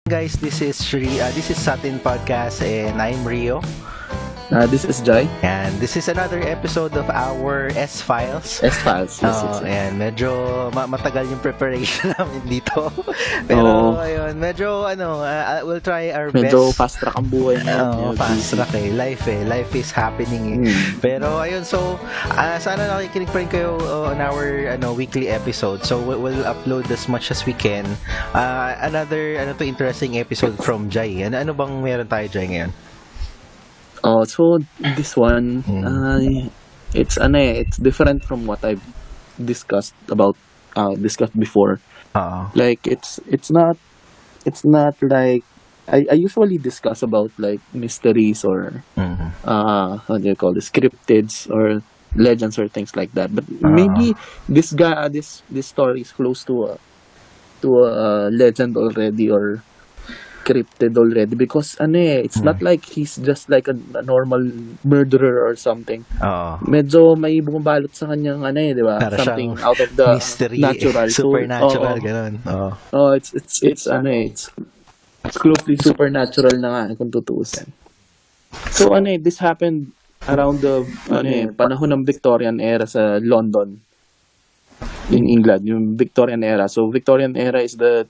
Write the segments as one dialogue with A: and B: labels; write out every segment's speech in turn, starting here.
A: Guys, this is Satin Podcast and I'm Rio.
B: This is Jai.
A: And this is another episode of our S-Files.
B: S-Files. Yes.
A: And medyo matagal yung preparation namin dito. Pero ayun, medyo we'll try our best.
B: Medyo fast track ang buhay ngayon.
A: Fast track Life is happening Pero ayun, so sana nakikinig pa rin kayo on our weekly episode. So we'll upload as much as we can. Another interesting episode from Jai. Ano bang meron tayo, Jai, ngayon?
B: So this one, it's different from what I've discussed before. Like it's not like I usually discuss about like mysteries or how do you call this, cryptids or legends or things like that. But maybe this story is close to a legend already or cryptid already because it's not like he's just like a normal murderer or something. Medyo may bumabalot sa kanyang di ba?
A: Para
B: something out of the
A: mystery,
B: natural,
A: supernatural, ganun.
B: It's closely supernatural na nga kung tutuusin. So this happened around the panahon ng Victorian era sa London in England, yung Victorian era. So Victorian era is the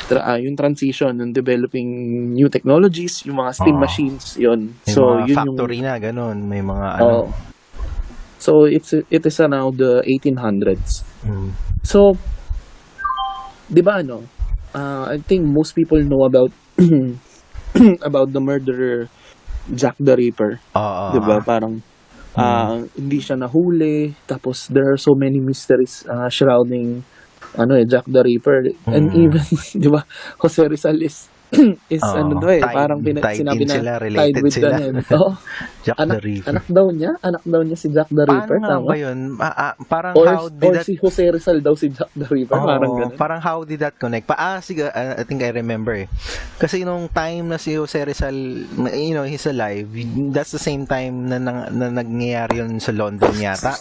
B: yung transition ng developing new technologies, yung mga steam machines, yun.
A: May
B: so
A: mga
B: yun
A: factory na ganun, may mga
B: So it is around the 1800s. So di ba I think most people know about about the murderer Jack the Ripper. Di ba? Parang hindi siya nahuli, tapos there are so many mysteries shrouding Jack the Ripper. And even, di ba, Jose Rizal is parang sinabi na tied with
A: sila. Jack the Ripper.
B: Anak daw niya si Jack the Ripper.
A: Paano ba yun? Parang
B: si Jose Rizal daw si Jack the Ripper. Parang ganun.
A: Parang how did that connect? Sige, I think I remember Kasi nung time na si Jose Rizal, he's alive, that's the same time na nangyayari yun sa London yata.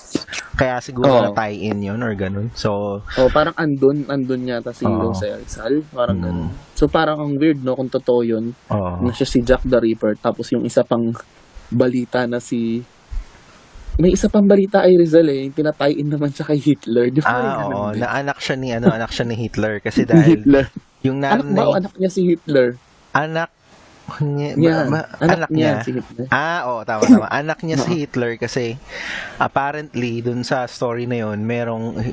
A: Kaya siguro na-tie-in yun or ganun. So,
B: parang andun yata si Jose Rizal. Parang ganun. So parang ang weird kung totoo yun. Na siya si Jack the Ripper. Tapos yung isa pang balita na may isa pang balita ay Rizal yung tinatie-in naman siya kay Hitler. Di ba?
A: Na anak siya ni Hitler kasi dahil
B: Hitler.
A: Yung nanay,
B: anak niya si Hitler.
A: Anak
B: niya si Hitler.
A: Tama. Anak niya si Hitler kasi apparently dun sa story na yun,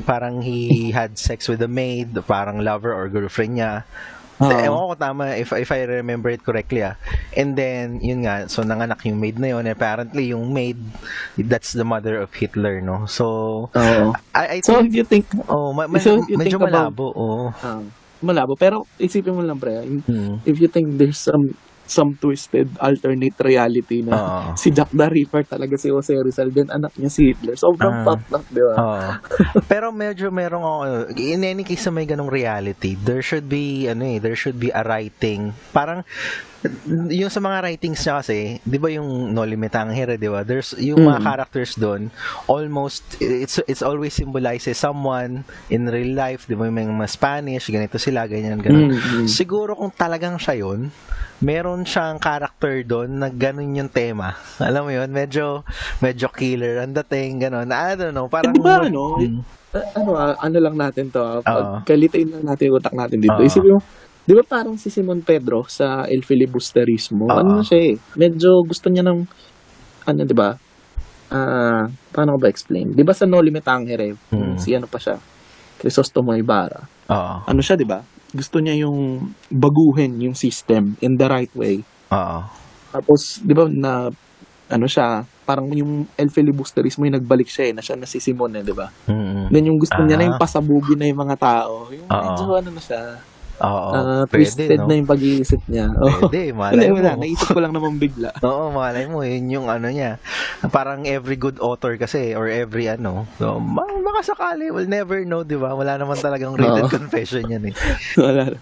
A: parang he had sex with a maid, parang lover or girlfriend niya. Ewan ko tama if I remember it correctly And then yun nga, so nanganak yung maid na yun. Apparently yung maid, that's the mother of Hitler, no? So I
B: so if you think
A: medyo malabo.
B: Malabo, pero isipin mo lang pre, if you think there's some twisted alternate reality na si Jack the Ripper talaga si Jose Rizal, then anak niya si Hitler. Sobrang fucked up, di ba?
A: Pero medyo merong in any case na may ganong reality, there should be a writing. Parang yung sa mga writings niya kasi, di ba yung No Limit Angere, di ba? There's yung mga characters doon, almost it's always symbolizes someone in real life, di ba? May mga Spanish, ganito sila, ganyan. Siguro kung talagang siya yun, meron siyang character doon na ganun yung tema. Alam mo yun, medyo killer ang dating, ganun. I don't know, parang
B: ano lang natin to, kalitain lang natin yung utak natin dito. Isipin mo, di ba parang si Simon Pedro sa El Filibusterismo? Siya medyo gusto niya ng di ba? Paano ko ba explain? Di ba sa No Limit Angere, si pa siya? Crisostomo Ibarra. Siya, di ba? Gusto niya yung baguhin yung system in the right way. Tapos, di ba na siya, parang yung El Filibusterismo yung nagbalik siya na siya na si Simon di ba? Then yung gusto niya na yung pasabugin na yung mga tao. Yung medyo na siya. Twisted na yung pag-iisip niya.
A: Pwede, malay mo.
B: Naisip ko lang naman bigla.
A: Malay mo, yun yung niya. Parang every good author kasi, or every so, baka sakali, we'll never know, di ba? Wala naman talagang written confession yan
B: Wala.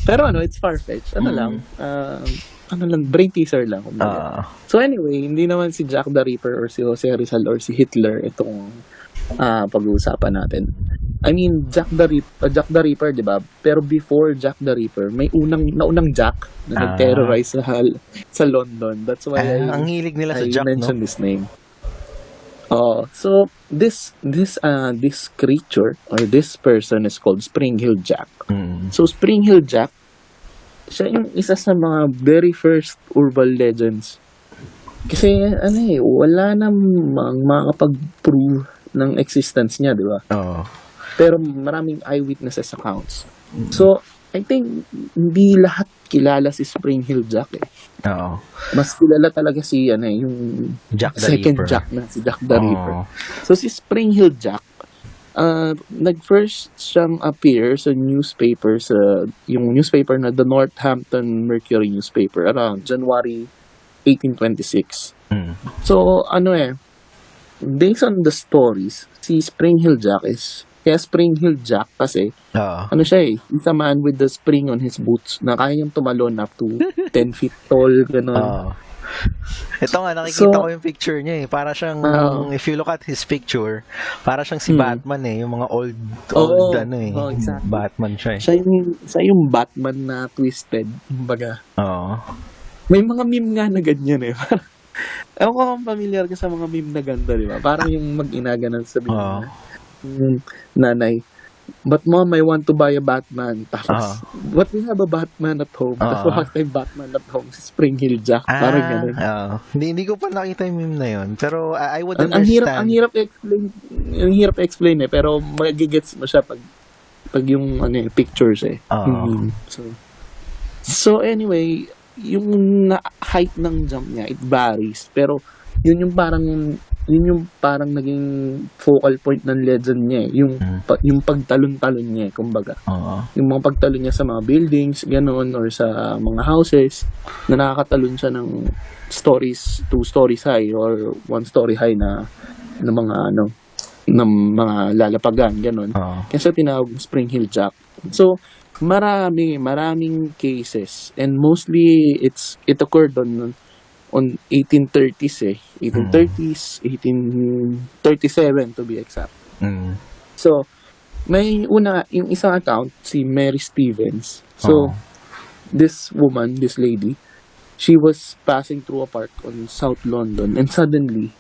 B: Pero it's far-fetched. Lang, brain teaser lang. So anyway, hindi naman si Jack the Ripper or si Jose Rizal or si Hitler itong pag-uusapan natin. I mean, Jack the Ripper, di ba? Pero before Jack the Ripper, may naunang Jack na nag-terrorize sa London. That's why
A: ang hilig nila sa Jack,
B: mentioned his name. So this creature or this person is called Spring Hill Jack. So Spring Hill Jack, siya yung isa sa mga very first urban legends. Kasi wala namang makakapag-prove ng existence niya, di ba? Pero maraming eyewitnesses accounts. So, I think hindi lahat kilala si Spring Hill Jack eh. Mas kilala talaga si yung
A: Jack the
B: second
A: Ripper.
B: Jack na, si Jack the Ripper. So, si Spring Hill Jack, nag-first siyang appear sa newspaper, yung newspaper na the Northampton Mercury newspaper around January 1826. So, based on the stories, si Spring Hill Jack kaya Spring Hill Jack kasi, siya he's a man with the spring on his boots na kaya niyang tumalon up to 10 feet tall, gano'n.
A: Ito nga, nakikita ko yung picture niya eh. Para siyang, if you look at his picture, para siyang si Batman eh. Yung mga old
B: exactly.
A: Batman siya eh.
B: Siya yung Batman na twisted, kumbaga. May mga meme nga na ganyan eh. Ewan ko kung familiar ka sa mga meme na ganda, di ba? Parang yung mag-ina ganun sabihin nanay, but mom, I want to buy a Batman. Tapos, but we have a Batman at home. Tapos wala tayong Batman at home, si Spring Hill Jack. Parang ganun.
A: Hindi ko pa nakita yung meme na yun. Pero I would understand.
B: Ang hirap explain eh. Pero magigets mo siya pag yung pictures eh. So anyway, yung height ng jump niya, it varies. Pero yun yung parang naging focal point ng legend niya eh. Yung pagtalon-talon niya eh, kumbaga. Yung mga pagtalon niya sa mga buildings, gano'n, or sa mga houses, na nakakatalon siya ng 2 stories high or 1 story high na mga ng mga lalapagan, gano'n. Kasi tinawag Spring Hill Jack. So, maraming cases, and mostly it occurred on 1830s eh. 1830s, 1837 to be exact. So, may yung isang account, si Mary Stevens. So, this lady, she was passing through a park on South London, and suddenly,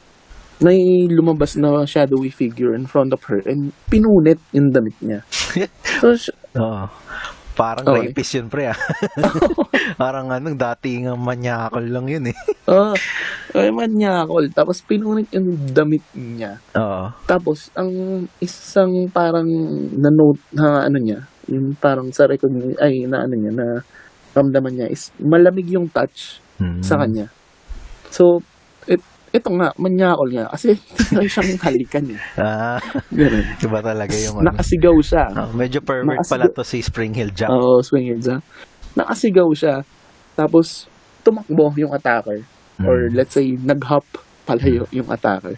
B: may lumabas na shadowy figure in front of her and pinunit yung damit niya. So,
A: parang rapist yun, pre. Parang dating manyakol lang yun eh.
B: Manyakol. Tapos pinunit yung damit niya. Tapos, ang isang parang na-note na niya, yung parang sa na ramdaman niya is malamig yung touch sa kanya. So, ito nga, manyakol nga. Kasi tinry siyang halikan eh. Ganun.
A: Iba talaga yung
B: nakasigaw siya.
A: Medyo pervert pala to si Spring Hill Jack.
B: Spring Hill Jack. Nakasigaw siya. Tapos, tumakbo yung attacker. Or let's say, nag-hop pala yung attacker.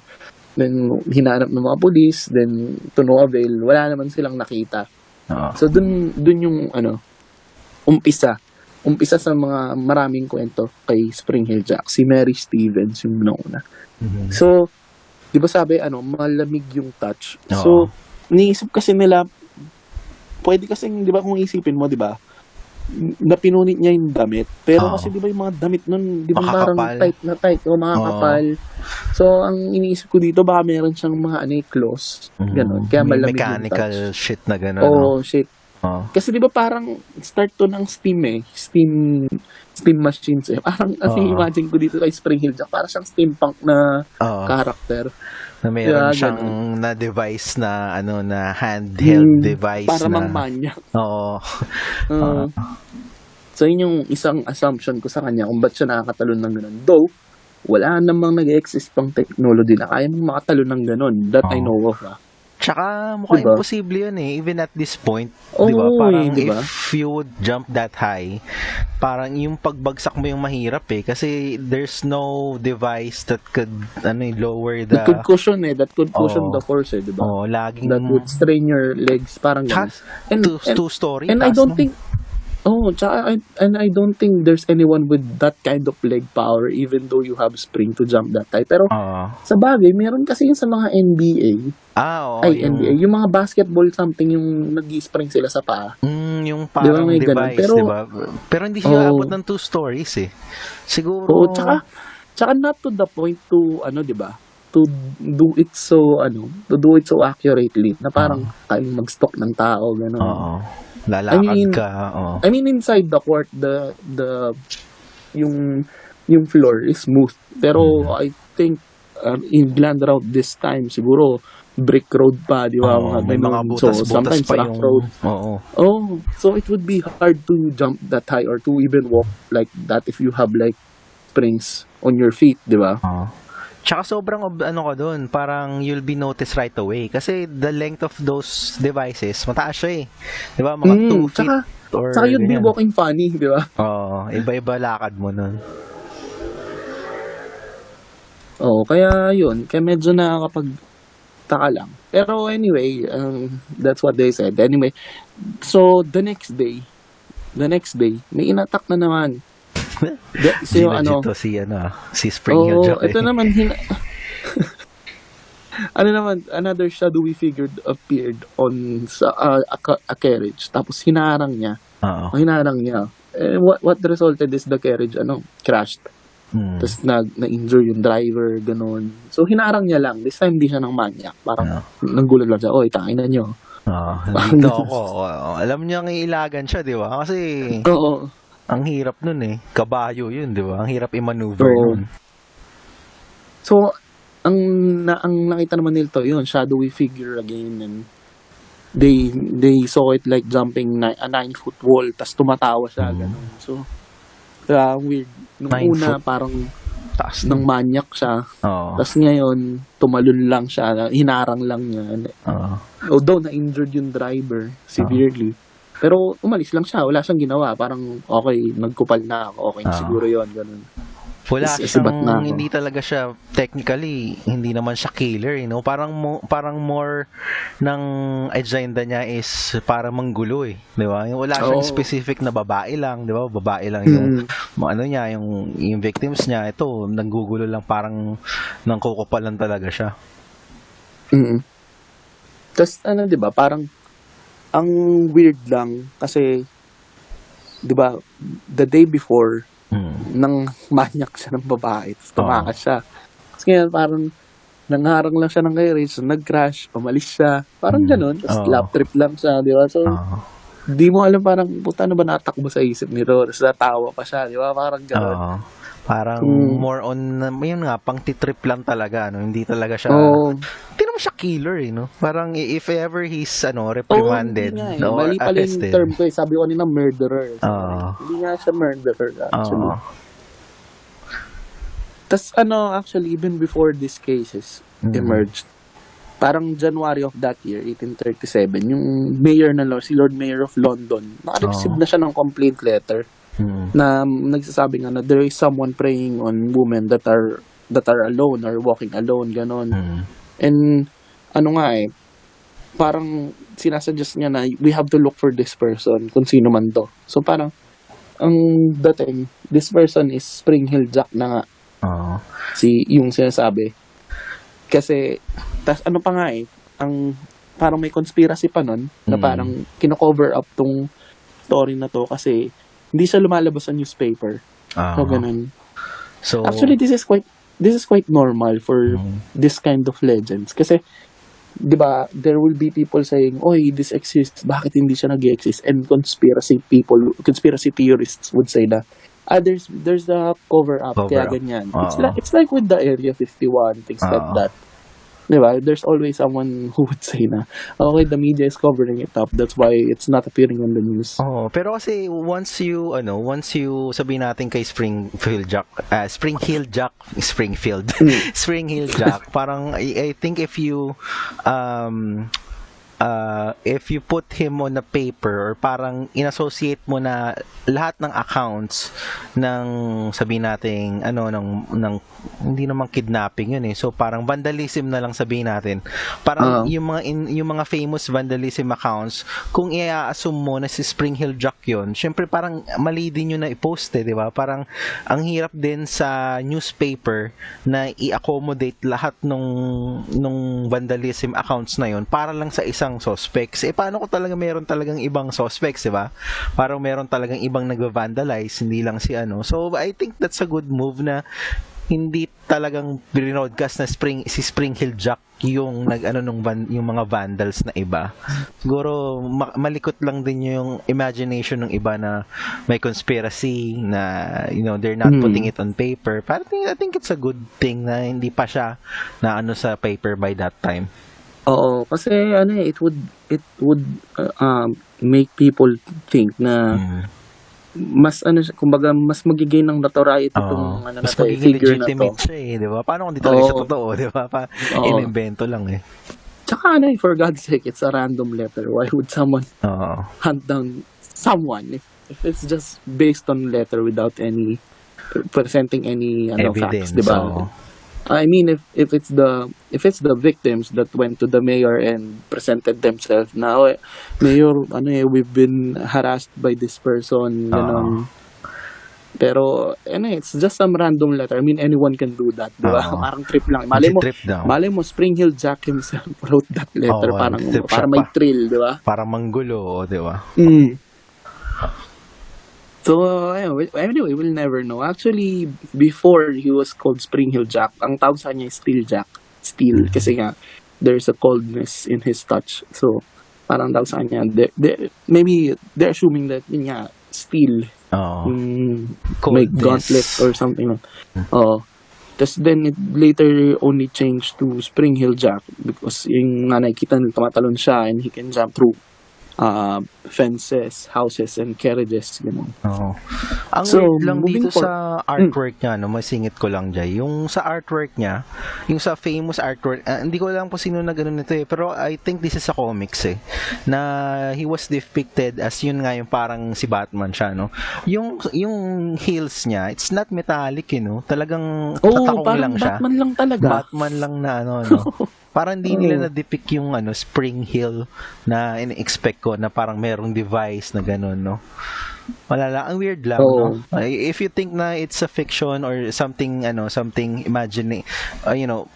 B: Then, hinanap ng mga police. Then, to no avail. Wala naman silang nakita. So, dun yung, umpisa sa mga maraming kwento kay Spring Hill Jack. Si Mary Stevens yung nauna. So, di ba sabi, malamig yung touch. So, niisip kasi nila, pwede kasi, di ba kung isipin mo, di ba, napinunit niya yung damit. Pero kasi di ba yung mga damit nun, di ba parang tight o mga kapal. So, ang iniisip ko dito, baka meron siyang mga claws. Ganon. Kaya malamig
A: mechanical
B: yung touch.
A: Shit na ganon.
B: Shit. Kasi di ba parang start to ng steam eh. Steam machines eh. Parang imagine ko dito kay Spring Hill Jack, parang siyang steampunk na character.
A: Na mayroon siyang na device na na handheld device
B: para
A: na
B: manyak. So yun yung isang assumption ko sa kanya kung ba't siya nakakatalon ng ganun. Though, wala namang nag-exist pang technology na kaya mong makatalon ng ganun that I know of.
A: Tsaka mukhang imposible yun eh, even at this point, di ba? Parang if you would jump that high, parang yung pagbagsak mo yung mahirap eh, kasi there's no device that could lower the...
B: That could cushion the force eh, di ba?
A: Laging...
B: That would strain your legs, parang gano'n.
A: Two story?
B: And I don't think Tsaka I don't think there's anyone with that kind of leg power even though you have spring to jump that high. Pero sa bagay, meron kasi yun sa mga NBA. NBA. Yung mga basketball something yung nag-spring sila sa paa.
A: Yung parang
B: diba,
A: device, diba? Pero hindi siya abot ng 2 stories eh. Siguro.
B: Tsaka not to the point to, diba? To do it so accurately na parang kayong mag-stalk ng tao, gano'n.
A: Lalakad ka.
B: I mean, inside the court, yung floor is smooth. Pero I think in Gland Road this time, siguro brick road pa, di ba?
A: May mga butas-butas
B: sometimes
A: pa
B: rough road. So it would be hard to jump that high or to even walk like that if you have like springs on your feet, di ba?
A: Tsaka sobrang ka doon, parang you'll be noticed right away. Kasi the length of those devices, mataas siya eh. Di ba? Mga 2 feet.
B: Tsaka you'd be walking funny, di ba?
A: Iba-iba lakad mo nun.
B: Kaya yun. Kaya medyo nakakapagtaka lang. Pero anyway, that's what they said. Anyway, so the next day, may inattack na naman.
A: Si Spring Hill Jack.
B: Ito naman another shadowy figure appeared on a carriage, tapos hinarang niya. What resulted is the carriage crashed. Tapos na-injure yung driver, ganun. So hinarang niya lang. This time di siya ng manyak. Parang nanggulat lang siya, tangin na nyo.
A: Dito ako. Alam niyo ang iilagan siya, di ba? Kasi ang hirap nun eh. Kabayo yun, di ba? Ang hirap i-maneuver nun.
B: So, ang nakita naman nito, yun, shadowy figure again. And they saw it like jumping a 9-foot wall, tas tumatawa siya, ganun. So, weird. Nung una, parang nang manyak siya. Tas ngayon, tumalon lang siya. Hinarang lang niya. Although, na-injured yung driver severely. Pero umalis lang siya, wala siyang ginawa. Parang okay, nagkupal na ako. Okay na siguro yun, ganun.
A: Wala siyang, hindi talaga siya, technically, hindi naman siya killer, you know? Parang more ng agenda niya is para manggulo eh. Di ba? Wala siyang specific na babae lang, di ba? Babae lang yung, yung victims niya. Ito, nanggugulo lang, parang nangkukupalan talaga siya.
B: Tapos, di ba? Parang, ang weird lang kasi 'di ba the day before nang manyak siya ng babae tapos tumakas siya. Tapos ngayon parang nangharang lang siya ng carriage, nag-crash, umalis siya. Parang gano'n, tapos lap trip lang siya, 'di ba? So di mo alam parang puta na ba natakbo sa isip nito, tapos natawa pa siya, 'di ba? Parang gano'n.
A: Parang more on, yun nga, pang titrip lang talaga, no? Hindi talaga siya, hindi naman siya killer, eh, no? Parang if ever he's, reprimanded,
B: mali pala yung term ko, eh. Sabi ko kanina, murderer. Hindi nga siya murderer, actually. Tas, actually, even before these cases emerged, parang January of that year, 1837, yung mayor si Lord Mayor of London, naka-receive na siya ng complaint letter na nagsasabi nga na there is someone preying on women that are alone or walking alone, ganon. And parang sinasuggest niya na we have to look for this person kung sino man to. So parang ang dating, this person is Spring Hill Jack na nga. Yung sinasabi. Kasi tas pa nga ang parang may conspiracy pa nun na parang kino-cover up tong story na to kasi hindi siya lumalabas sa newspaper. So, ganun. So, actually, this is quite normal for this kind of legends. Kasi, di ba, there will be people saying, this exists, bakit hindi siya nag-exist? And conspiracy theorists would say na, there's a cover-up, kaya ganyan. It's like with the Area 51, things like that. Diba? There's always someone who would say na, okay, the media is covering it up. That's why it's not appearing on the news.
A: Pero kasi once you sabihin natin kay Spring Hill Jack, parang I think if you if you put him on a paper or parang inassociate mo na lahat ng accounts ng sabihin nating ng hindi naman kidnapping yun eh. So parang vandalism na lang sabihin natin. Parang yung mga famous vandalism accounts, kung i-assume mo na si Spring Hill Jack yun, syempre parang mali din yun na i-post eh, di ba? Parang ang hirap din sa newspaper na i-accommodate lahat nung vandalism accounts na yun para lang sa isang suspects. Paano ko talaga meron talagang ibang suspects, di ba? Parang meron talagang ibang nag-vandalize, hindi lang si ano. So, I think that's a good move na hindi talagang broadcast na si Spring Hill Jack yung yung mga vandals na iba. Siguro malikot lang din yung imagination ng iba na may conspiracy na they're not putting it on paper. But I think it's a good thing na hindi pa siya na sa paper by that time.
B: Oo, kasi it would make people think na mas kumbaga mas magiging ng notoriety itong
A: mas magiging legitimate siya eh, di ba? Paano kung di talaga siya totoo, di ba? Inimbento lang eh.
B: Tsaka for God's sake, it's a random letter. Why would someone hunt down someone if it's just based on letter without any presenting any
A: evidence,
B: facts, di ba? I mean, if it's the victims that went to the mayor and presented themselves now, mayor, we've been harassed by this person, Pero, it's just some random letter. I mean, anyone can do that, di ba? Parang trip lang. Malay mo, Spring Hill Jack himself wrote that letter. Parang may thrill, di ba?
A: Parang manggulo, di ba?
B: So, anyway, we'll never know. Actually, before he was called Spring Hill Jack, ang tawag sa kanya Steel Jack. Steel. Kasi nga, there's a coldness in his touch. So, parang tawag sa kanya, maybe they're assuming that, yun nga, steel. May gauntlets or something. Tapos then, it later only changed to Spring Hill Jack because yung nga nakikita nila, tumatalon siya and he can jump through fences, houses, and carriages,
A: Ang weird lang dito sa artwork niya, masingit ko lang dyan. Yung sa artwork niya, yung sa famous artwork, hindi ko alam po sino na gano'n nito eh, pero I think this is a comics eh, na he was depicted as yun nga yung parang si Batman siya, no? Yung heels niya, it's not metallic, talagang tatakong lang siya.
B: Batman lang talaga.
A: Batman lang na Parang hindi nila na-depict yung Spring Hill na in-expect ko na parang merong device na gano'n, no? Wala lang. Ang weird lang, no? If you think na it's a fiction or something, something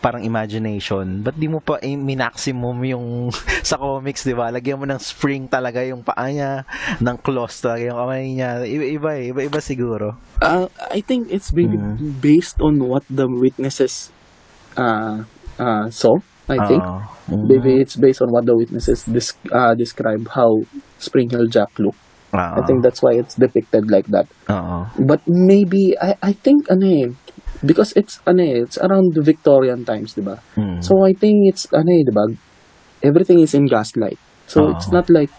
A: parang imagination, but di mo pa minaksimum yung sa comics, di ba? Lagyan mo ng spring talaga yung paa niya, ng claws talaga yung kamay niya. Iba siguro.
B: I think it's based on what the witnesses saw. I think maybe it's based on what the witnesses describe how Spring Hill Jack looked. I think that's why it's depicted like that. But maybe I think because it's around the Victorian times, diba? So I think it's diba? Everything is in gaslight. So it's not like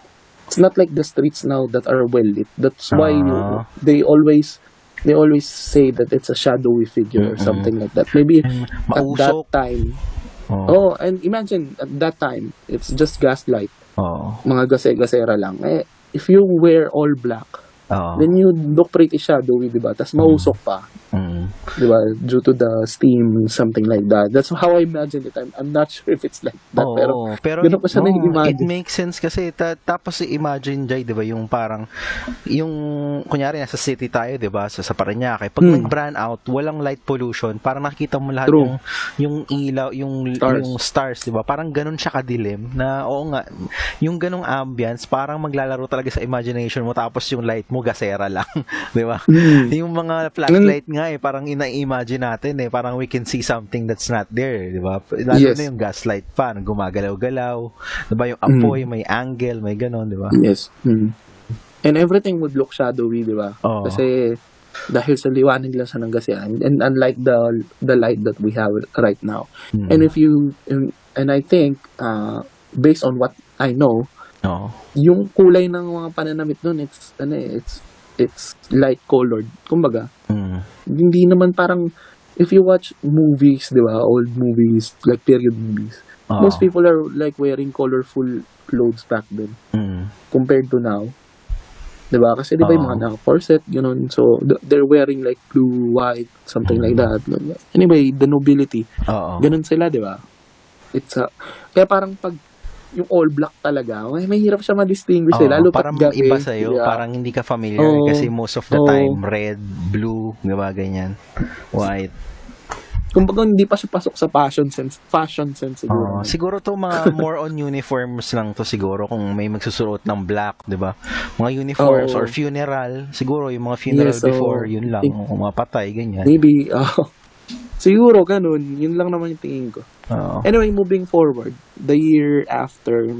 B: the streets now that are well lit. That's why they always say that it's a shadowy figure or something like that. Maybe at that time. And imagine at that time, it's just gaslight. Mga gase-gasera lang. If you wear all black, then you look pretty shadowy, diba? Tas mausok pa. Diba? Due to the steam, something like that. That's how I imagine it. I'm not sure if it's like that. Pero ganun pa siya na-imagine.
A: It makes sense kasi tapos i-imagine, Jay, diba? Yung parang, kunyari nasa city tayo, diba? Sa Parañaque. Pag nag-brand out, walang light pollution. Parang nakita mo lahat yung ilaw, yung stars, diba? Parang ganun siya kadilim na, oo nga, yung ganung ambience, parang maglalaro talaga sa imagination mo tapos yung light mo gasera lang, di ba? Yung mga flashlight nga parang ina-imagine natin parang we can see something that's not there, di ba? Lalo na yung gaslight pa, gumagalaw-galaw, di ba? Yung apoy, may angle, may ganon, di ba?
B: Yes. And everything would look shadowy, di ba? Kasi dahil sa liwanag lang siya ng gasera, and unlike the light that we have right now. And I think based on what I know, yung kulay ng mga pananamit nun, it's light colored. Kumbaga, hindi naman parang, if you watch movies, di ba, old movies, like period movies, Most people are like wearing colorful clothes back then compared to now. Diba? Kasi diba yung mga naka-corset, gano'n. So, they're wearing like blue, white, something like that. Anyway, the nobility. Ganun sila, diba? Kaya parang pag yung all black talaga, may hirap siya ma-distinguish. Lalo
A: parang
B: pag gabi.
A: Iba sa'yo, parang hindi ka familiar kasi most of the time, red, blue, diba, ganyan, white.
B: Kumbaga hindi pa siya pasok sa fashion sense siguro.
A: Siguro to mga more on uniforms lang to siguro kung may magsusuot ng black, 'di ba? Mga uniforms or funeral, siguro yung mga funeral before, yun lang, kung mga patay ganyan.
B: Maybe siguro ganun, yun lang naman yung tingin ko. Anyway, moving forward, the year after,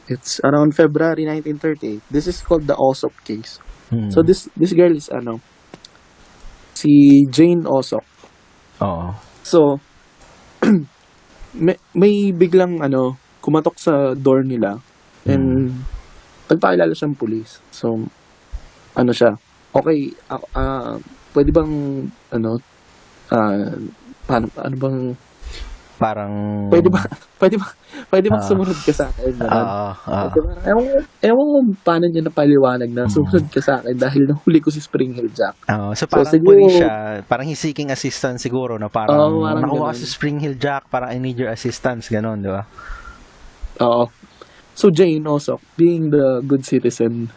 B: it's around February 1938. This is called the Ossoff case. So this girl is si Jane Ossoff. So, may biglang kumatok sa door nila and nagpakilala siyang police. So, siya, okay, pwede bang, paano bang,
A: parang
B: pwede bang sumunod ka sa akin? Kasi ewan ko paano niya napaliwanag na sumunod ka sa akin dahil nahuli ko si Spring Hill Jack.
A: So parang siguro, siya, parang he's seeking assistance siguro na parang nakuha si Spring Hill Jack, parang I need your assistance, gano'n, di ba?
B: So Jane also, being the good citizen,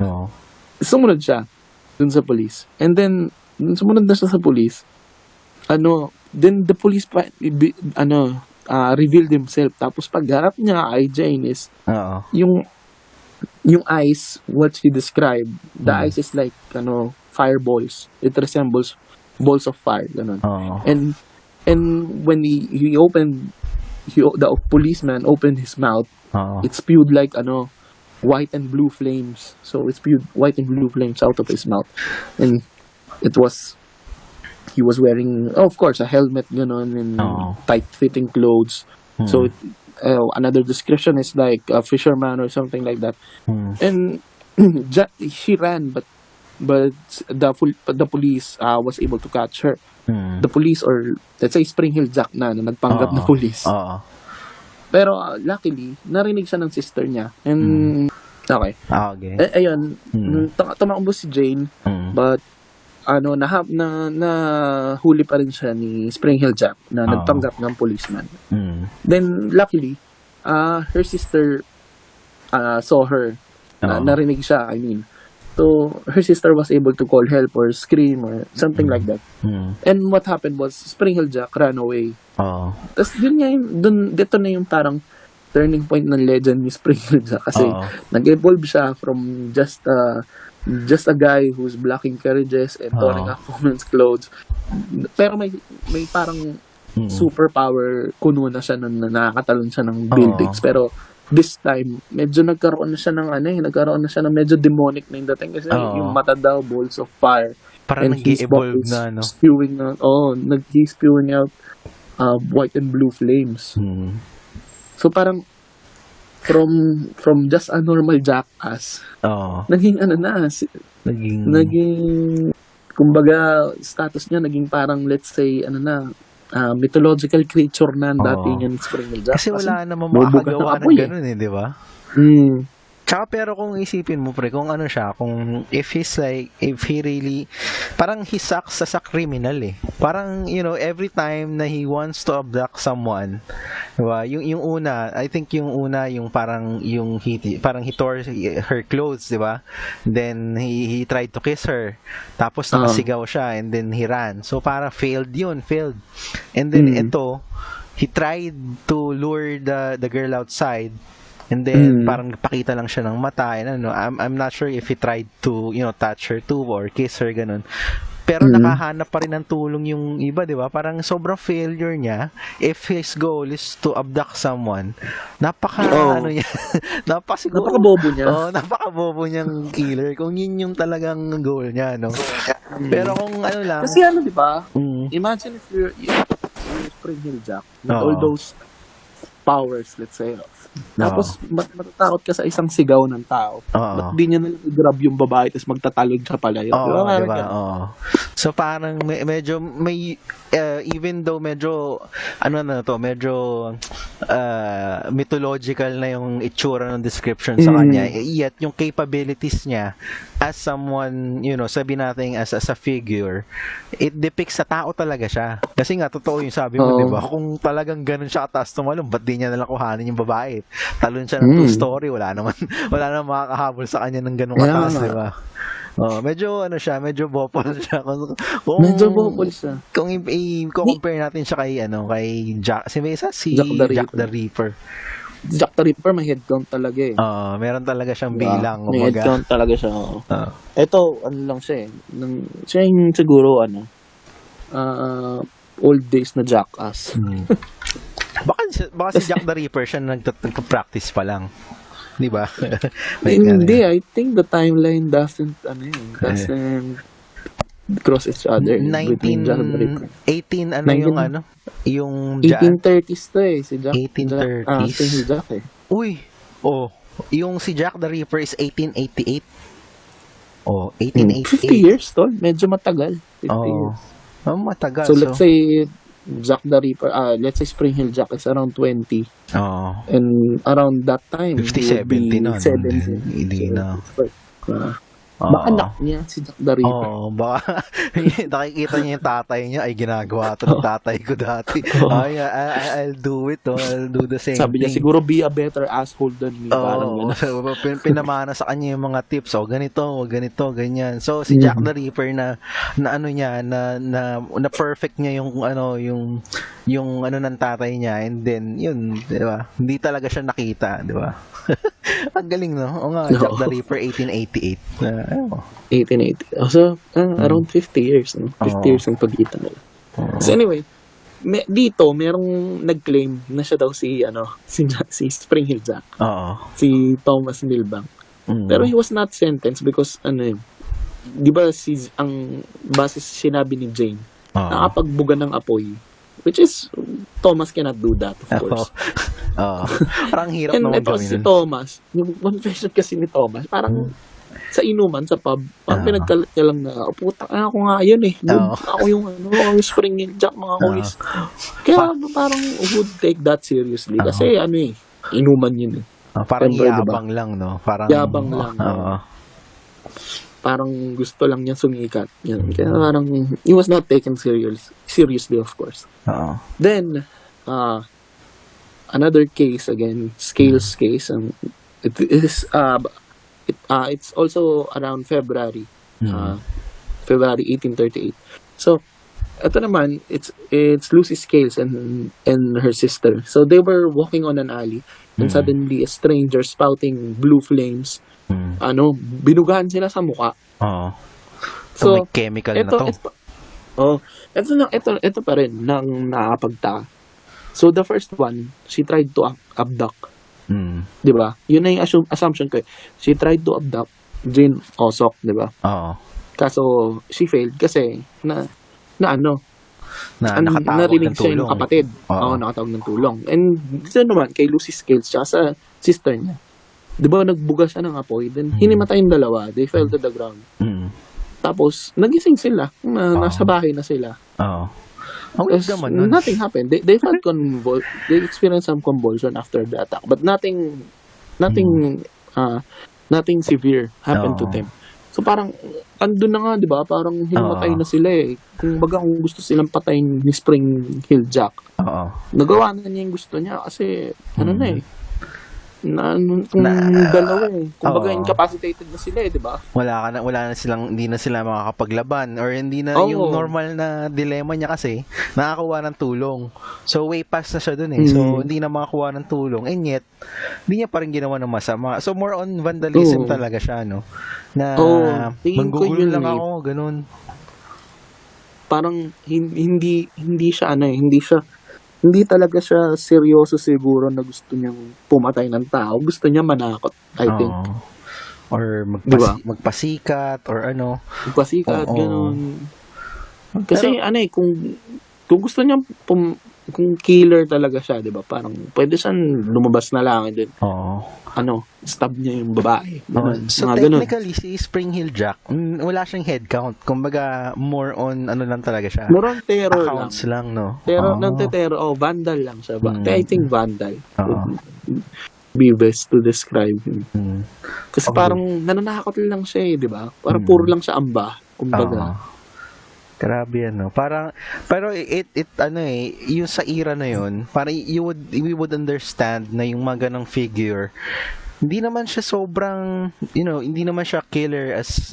B: sumunod siya dun sa police. And then, sumunod na siya sa police, then the police revealed himself. Tapos pagharap niya kay Jane is yung eyes, what she described, the eyes is like fireballs. It resembles balls of fire, ganun. And when the policeman opened his mouth, it spewed like white and blue flames. So it spewed white and blue flames out of his mouth. And he was wearing, of course, a helmet, ganon, and tight-fitting clothes. So, another description is like a fisherman or something like that. And she ran, but the police was able to catch her. The police, or let's say Spring Hill Jack na nagpanggap na police. Pero luckily, narinig siya ng sister niya. And okay. Ayun, tumakbo si Jane, but huli pa rin siya ni Spring Hill Jack na nagpanggap ng policeman. Then, luckily, her sister saw her. Narinig siya, I mean. So, her sister was able to call help or scream or something like that. And what happened was, Spring Hill Jack ran away. Tapos, dito na yung parang turning point ng legend ni Spring Hill Jack. Kasi, nag-evolve siya from just a guy who's blocking carriages and tearing up women's clothes. Pero may parang superpower kuno na siya na nakakatalon siya ng buildings. Pero this time, medyo nagkaroon na siya ng medyo demonic na yung dating kasi yung mata daw, balls of fire.
A: Parang nag-evolve na,
B: spewing out white and blue flames. So parang from just a normal jackass, naging kumbaga status niya naging parang, let's say mythological creature na dati niya ni Spring Hill Jack.
A: Kasi wala namang makakagawa ng ganun di ba? Tsaka pero kung isipin mo pre, kung kung if he really, parang he sucks as a criminal Parang, every time na he wants to abduct someone, diba? Yung una, I think yung parang, parang he tore her clothes, diba? Then, he tried to kiss her. Tapos, nakasigaw siya, and then he ran. So, parang failed. And then, ito, he tried to lure the girl outside, and then parang pakita lang siya ng mata and I'm not sure if he tried to touch her too or kiss her ganun. Pero nakahanap pa rin ng tulong yung iba, di ba? Parang sobrang failure niya if his goal is to abduct someone. Napakabobo
B: niya.
A: Napakabobo niyang killer kung yun yung talagang goal niya, no? Pero kung lang.
B: Kasi di ba? Imagine if you're Spring Hill Jack with all those powers, let's say. Tapos, matatakot ka sa isang sigaw ng tao. Ba't di niya nalang i-grab yung babae tapos magtatalog siya pala yun?
A: Diba? So parang medyo may even though medyo medyo mythological na yung itsura ng description sa kanya, yet yung capabilities niya as someone, sabi natin as a figure, it depicts sa tao talaga siya. Kasi nga totoo yung sabi mo, 'di ba? Kung talagang ganun siya kataas tumalon, ba't di niya nalang kuhanin yung babae? Talon siya ng Toy Story, wala naman makakahabol sa kanya ng ganung kataas, 'di ba? Medyo medyo bopol siya.
B: Medyo bopol siya.
A: Kung i-compare natin siya kay Jack, si Jack the Ripper.
B: Jack the Ripper, may head count talaga eh.
A: Meron talaga siyang bilang.
B: May head count talaga siya. Ito, lang siya eh. Siya yung siguro, old days na jackass.
A: Baka si Jack the Ripper siya nagpa-practice pa lang. Di ba?
B: Hindi, I think the timeline doesn't cross each other.
A: 18 yung
B: 1830s to eh, si Jack.
A: 1830s?
B: Si Jack eh.
A: Uy! Yung si Jack the Ripper is 1888. 1888.
B: 50 years tol, medyo matagal. 50 years.
A: Matagal.
B: So let's say Jack the Ripper, let's say Spring Hill Jack is around 20. And around that time,
A: 50, 70 na.
B: 70.
A: Hindi na.
B: Baka anak niya si Jack the Ripper.
A: Baka nakikita niya yung tatay niya, ay ginagawa ito ng tatay ko dati. I'll do it. I'll do the same
B: Sabi niya,
A: thing.
B: siguro be a better asshole than me. Parang
A: pinamana sa kanya yung mga tips. Ganito, ganyan. So, si Jack the Ripper na perfect niya yung ng tatay niya, and then, yun, di ba? Hindi talaga siya nakita, di ba? Ang galing, no? Jack the Ripper, 1888.
B: 1880. So, around 50 years. No? 50 years ang pagitan nila. So anyway, dito, merong nag-claim na siya daw si Spring Hill Jack. Si Thomas Milbank. Pero he was not sentenced because, di ba, base sinabi ni Jane, nakapagbuga ng apoy. Which is, Thomas cannot do that, of course.
A: Parang hirap
B: naman
A: gawin.
B: And ito si Thomas, yung confession kasi ni Thomas, parang sa inuman, sa pub, parang pinagkalat niya lang na, puta, ako nga yun eh. Ako yung Spring Hill Jack, mga boys. Kaya parang would take that seriously. Kasi inuman yun eh.
A: Parang yabang lang, no? Parang
B: yabang lang. Parang gusto lang niya sumikat. Yan. Kaya parang, he was not taken seriously, of course. Then, another case again, Scales case. It is, it's also around February. February 1838. So, ito naman, it's Lucy Scales and her sister. So, they were walking on an alley, and suddenly, a stranger spouting blue flames, binugahan sila sa mukha.
A: So, may chemical na to.
B: Ito pa rin nang nakapagtaka. So, the first one, she tried to abduct. Di ba? Yun na yung assumption ko. She tried to abduct Jane Ossock, di ba? Kaso, she failed kasi narinig siya yung kapatid. Nakatawag ng tulong. And dito naman, kay Lucy Scales, siya sa sister niya. Di ba, nagbuga siya ng apoy, then hinimatay yung dalawa. They fell to the ground. Tapos, nagising sila. Nasa bahay na sila. Nothing happened. They felt they experienced some convulsion after the attack, but nothing severe happened to them. So parang andun na nga, 'di ba? Parang hinamatay na sila eh. Kung gusto silang patayin ni Spring Hill Jack. Nagawa na niya yung gusto niya kasi dalawa eh. Kumbaga incapacitated na sila eh, 'di ba?
A: Wala na silang, hindi na sila makakapaglaban, or hindi na yung normal na dilema niya kasi nakakuha ng tulong. So way past na siya dun eh. So hindi na makakuha ng tulong, and yet hindi niya pa rin ginawa ng masama. So more on vandalism talaga siya, no? Na manggugulo lang ako, ganun.
B: Parang hindi talaga siya seryoso siguro na gusto niyang pumatay ng tao. Gusto niya manakot, I think.
A: Or magpasikat, or ano.
B: Magpasikat, ganun. Kasi kung gusto niya kung killer talaga siya, 'di ba? Parang pwede siyang lumabas na lang din. Stab niya yung babae.
A: So technically si Spring Heel Jack, wala siyang head count. Kumbaga more on lang talaga siya.
B: More on terror
A: accounts lang, no?
B: Terror, vandal lang siya ba? I think vandal. Be best to describe him. Kasi parang nananakot lang siya, 'di ba? Parang puro lang siya amba, kumbaga.
A: Grabe parang pero yung sa era na yun, parang we would understand na yung mga ganong figure hindi naman siya sobrang hindi naman siya killer as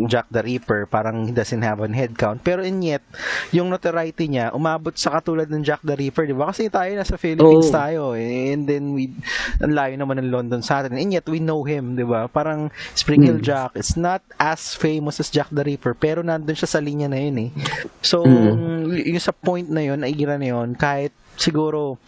A: Jack the Ripper, parang he doesn't have an head count, pero yet yung notoriety niya umabot sa katulad ng Jack the Ripper, di ba? Kasi tayo nasa Philippines tayo and then ang layo naman ng London sa atin, and yet we know him, di ba? Parang Spring Heel Jack is not as famous as Jack the Ripper, pero nandun siya sa linya na yun so yung sa point na yun, ay gira na yun, kahit siguro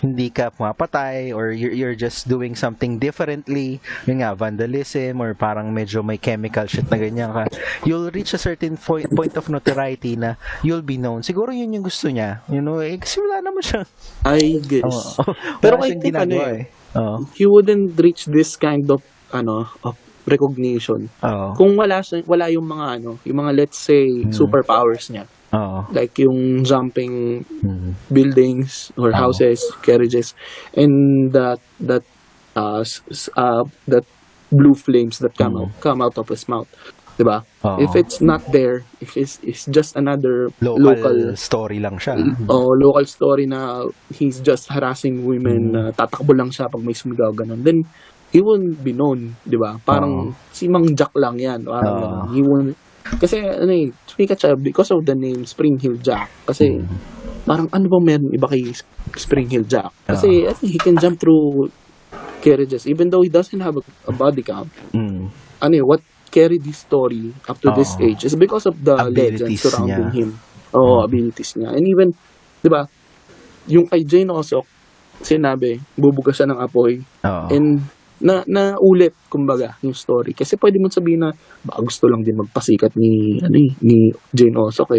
A: hindi ka pumapatay or you're just doing something differently, yun nga, vandalism or parang medyo may chemical shit na ganyan ka, you'll reach a certain point of notoriety na you'll be known. Siguro yun yung gusto niya, kasi wala naman siya.
B: I guess. Pero I think he wouldn't reach this kind of of recognition kung wala yung mga yung mga, let's say, superpowers niya. Like yung jumping buildings or houses, carriages, and that blue flames that come out of his mouth, diba? If it's not there, if it's just another local
A: story lang siya.
B: Local story na he's just harassing women, tatakbo lang siya pag may sumigaw, ganun, then he won't be known, diba? Parang si Mang Jack lang yan, parang he won't. Kasi sumikat siya because of the name Spring Heel Jack. Kasi parang ano bang meron iba kay Spring Heel Jack? Kasi he can jump through carriages even though he doesn't have a body count. What carried this story up to this age is because of the legends surrounding him. Abilities niya. And even, di ba, yung kay Jane Ossock, sinabi, bubuga siya ng apoy. And na ulit kumbaga yung story, kasi pwede mo sabihin na baka gusto lang din magpasikat ni Jane Ossock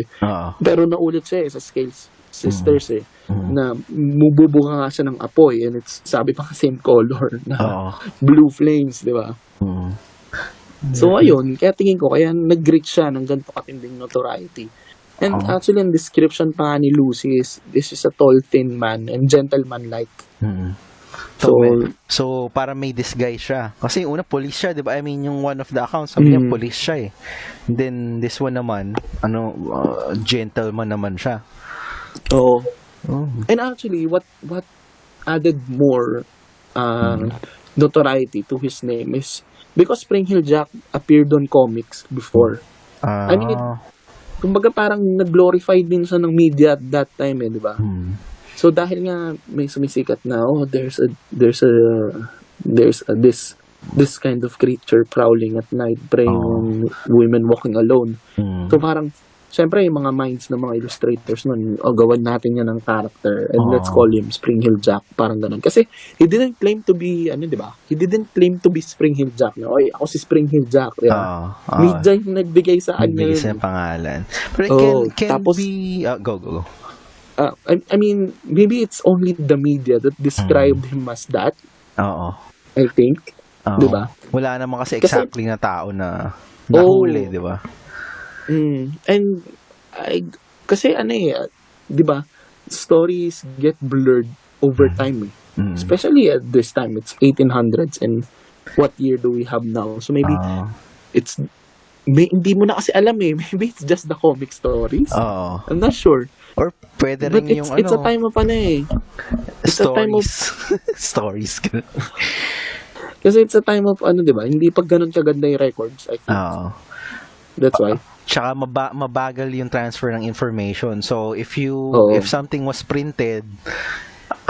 B: pero naulit siya sa Scales Sisters na bubuga nga siya ng apoy, and it's sabi pa same color na blue flames, di ba? So ayun, kaya tingin ko kaya nag-reach siya ng ganito katinding notoriety. And actually ang description pa ni Lucy is this is a tall, thin man and gentleman-like.
A: So para may disguise siya. Kasi una police siya, 'di ba? I mean, yung one of the accounts sabi niya police siya And then this one naman, gentleman naman siya.
B: And actually what added more notoriety to his name is because Spring Heel Jack appeared on comics before. I mean, kumbaga parang nag-glorify din siya ng media at that time, 'di ba? So dahil nga may sumisikat na there's this kind of creature prowling at night preying on women walking alone. So parang syempre yung mga minds ng mga illustrators nun, gawan natin yan ng character and let's call him Spring Heel Jack, parang ganun. Kasi he didn't claim to be di ba? He didn't claim to be Spring Heel Jack. Oy, ako si Spring Heel Jack, di ba? Media yung nagbigay sa kanya.
A: Nagbigay sa pangalan. Pero can tapos, be go.
B: I mean, maybe it's only the media that described him as that. I think. Di ba?
A: Wala naman kasi exactly na tao na nahuli, di ba? And kasi di ba? Stories get blurred over time. Especially at this time, it's 1800s, and what year do we have now? So maybe hindi mo na kasi alam maybe it's just the comic stories. I'm not sure. Or pwede rin yung
B: it's a time of it's
A: stories.
B: A time of
A: stories.
B: Kasi it's a time of di ba? Hindi pag ganun kaganda yung records, I think. That's why.
A: Tsaka mabagal yung transfer ng information. So if something was printed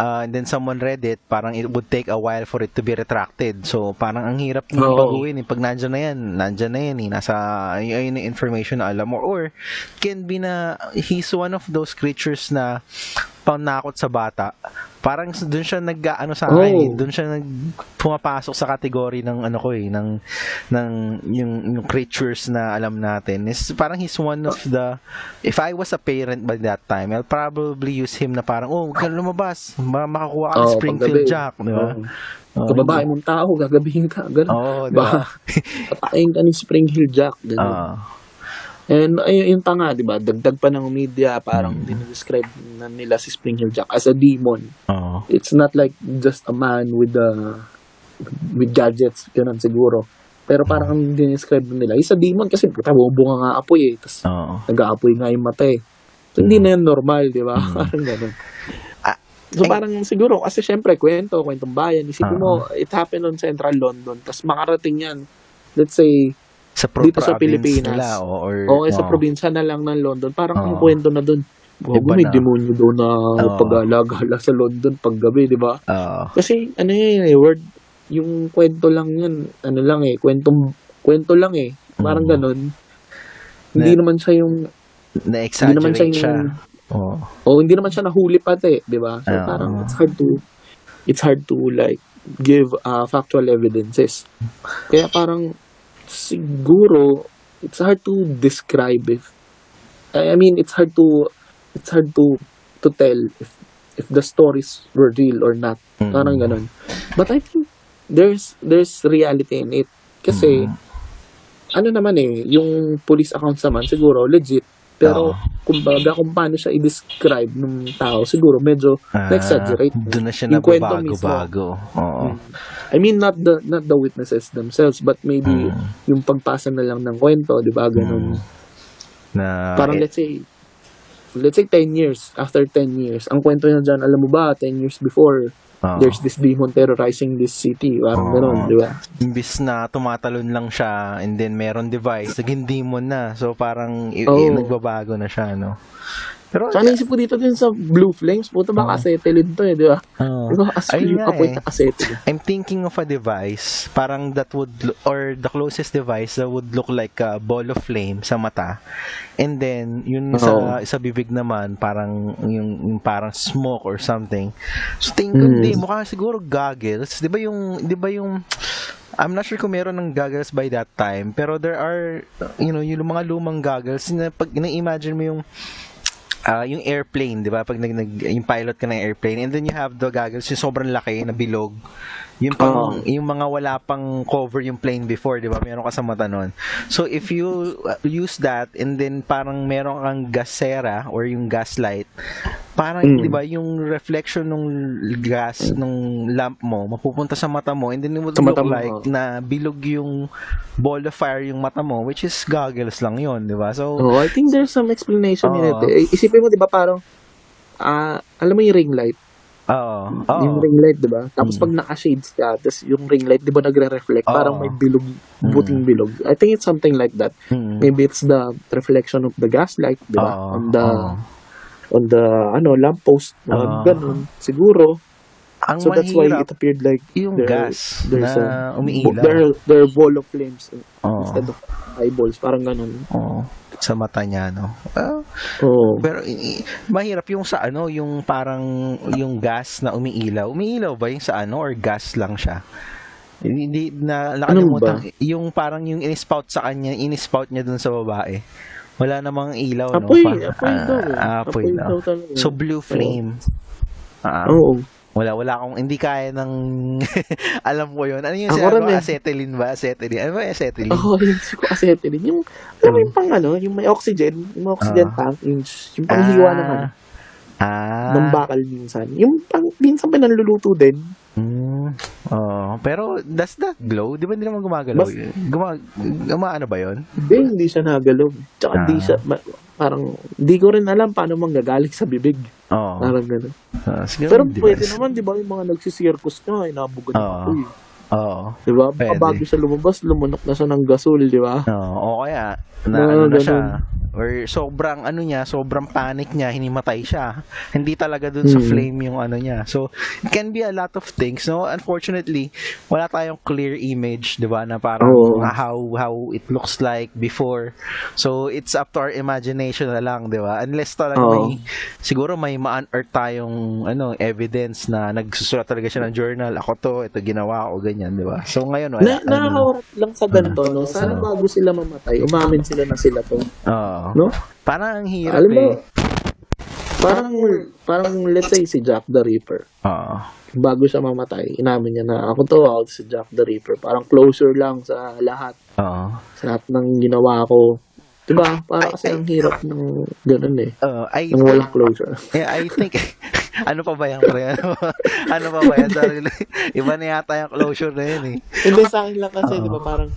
A: and then someone read it, parang it would take a while for it to be retracted. So parang ang hirap ng baguhin pag nandyan na yan nasa ayun yung information na alam mo, or can be na he's one of those creatures na panakot sa bata. Parang doon siya nag-ano sa akin eh. Doon siya pumapasok sa kategory ng ano ko eh, ng yung creatures na alam natin. Is parang he's one of the, if I was a parent by that time, I'll probably use him na parang, huwag ka lumabas, makakuha ka ng Springfield Jack, di ba?
B: Sa babae mong tao, gagabihin ka, gano'n.
A: Diba?
B: Patayin ka ng Springfield Jack, gano'n. And yung tanga, di ba? Dagdag pa ng media, parang dinidescribe na nila si Springhill Jack as a demon. It's not like just a man with gadgets, ganun siguro. Pero parang dinidescribe nila, he's a demon kasi bunga nga apoy eh. Tapos nag-aapoy nga yung mata eh. So hindi na yan normal, di ba? Parang ganun. So parang siguro, kasi syempre, kwentong bayan. Isipin mo, it happened on Central London. Tapos makarating yan, let's say, dito sa Pilipinas nila, sa probinsya na lang ng London, parang ang kwento na doon, may demonyo doon na pag-alagala sa London paggabi, di ba? Kasi ano word, yung kwento lang yun, ano lang kwento lang parang ganun. Hindi naman siya yung
A: na-exaggerate siya.
B: Hindi naman siya nahuli pati, di ba? So parang it's hard to like give factual evidences. Kaya parang siguro it's hard to describe it's hard to tell if the stories were real or not. Parang ganun. But I think there's reality in it. Kasi ano naman yung police accounts naman siguro legit. Pero kumbaga kung paano siya i-describe ng tao, siguro medyo na-exaggerate.
A: Doon na siya nababago-bago.
B: I mean, not the witnesses themselves, but maybe yung pagpasa na lang ng kwento, di ba? Ganun. Parang let's say 10 years, after 10 years, ang kwento niya dyan, alam mo ba, 10 years before, there's this demon terrorizing this city. Parang gano'n, di ba?
A: Imbis na tumatalon lang siya and then meron device, naging demon na. So parang nagbabago na siya, no? Pero
B: naisip ko dito din sa Blue Flames, puto ba acetylene to di ba? Diba? Yung apoy na acetylene.
A: I'm thinking of a device, parang that would, or the closest device that would look like a ball of flame sa mata. And then, yun sa bibig naman, parang yung parang smoke or something. So, tingin ko, mukha siguro goggles. Di ba yung I'm not sure kung meron ng goggles by that time, pero there are, yung mga lumang goggles, pag na-imagine mo yung airplane, di ba? Pag yung pilot ka ng airplane, and then you have the goggles, yung sobrang laki na bilog. Yung mga wala pang cover yung plane before, di ba? Meron ka sa mata nun. So, if you use that, and then parang meron kang gasera or yung gaslight, parang, di ba, yung reflection ng gas, ng lamp mo, mapupunta sa mata mo, and then it would look like na bilog yung ball of fire yung mata mo, which is goggles lang yun, di ba? So,
B: I think there's some explanation in it. Isipin mo, di ba, parang, alam mo yung ring light? Yung ring light, di ba? Tapos pag naka-shades ka, tapos yung ring light, di ba, nagre-reflect, parang may bilog, buting bilog. I think it's something like that. Maybe it's the reflection of the gaslight, di ba? On the lamppost, ganun, siguro. So that's why it appeared like
A: yung gas na umiilaw.
B: There are ball of flames instead of eyeballs, parang ganun.
A: Sa mata niya, no? Pero mahirap yung sa yung parang yung gas na umiilaw. Umiilaw ba yung sa or gas lang siya? Hindi na nakalimutan. Yung parang yung in-spout sa kanya, in-spout niya dun sa babae. Wala namang ilaw, no? Apoy daw. So blue flame. Wala akong, hindi kaya ng alam ko yun. Ano yung acetylene ba? Acetylene. Ano ba acetylene?
B: Yung acetylene. Yung pang yung may oxygen, tank, yung panghiwa naman. Ng bakal minsan. Yung minsan pinanluluto din.
A: Pero does that glow? Di ba hindi naman gumagalaw yun? Gumaano ba yun?
B: Hindi siya nagalaw. Tsaka di siya, parang, di ko rin alam paano manggagaling sa bibig. Parang gano'n. Pero pwede naman, di ba, yung mga nagsisirkus ka, inabugod ako eh. Di ba? Bago siya lumabas, lumunok na siya ng gasol, di ba?
A: O kaya, na siya, or sobrang sobrang panic niya, hinimatay siya. Hindi talaga dun sa flame yung niya. So, it can be a lot of things, no? Unfortunately, wala tayong clear image, 'di ba, na parang how it looks like before. So, it's up to our imagination na lang, 'di ba? Unless talaga siguro may ma-unearth tayong evidence na nagsusulat talaga siya ng journal, ako to, ito ginawa ko, ganyan, 'di ba? So, ngayon wala.
B: Nakakawarap lang sa ganito, no? Sana bago sila mamatay, umamin sila na sila to. No?
A: Parang ang hirap
B: Alam mo, parang let's say si Jack the Ripper. Bago siya mamatay, inamin niya na ako si Jack the Ripper. Parang closure lang sa lahat. Sa lahat ng ginawa ko. Diba? Parang kasi ang hirap ng ganun ng walang closure.
A: I think ano pa ba yan, pre? Ano pa ba yan? Iba na yata yung closure na yun
B: Hindi, sa akin lang kasi, di ba, parang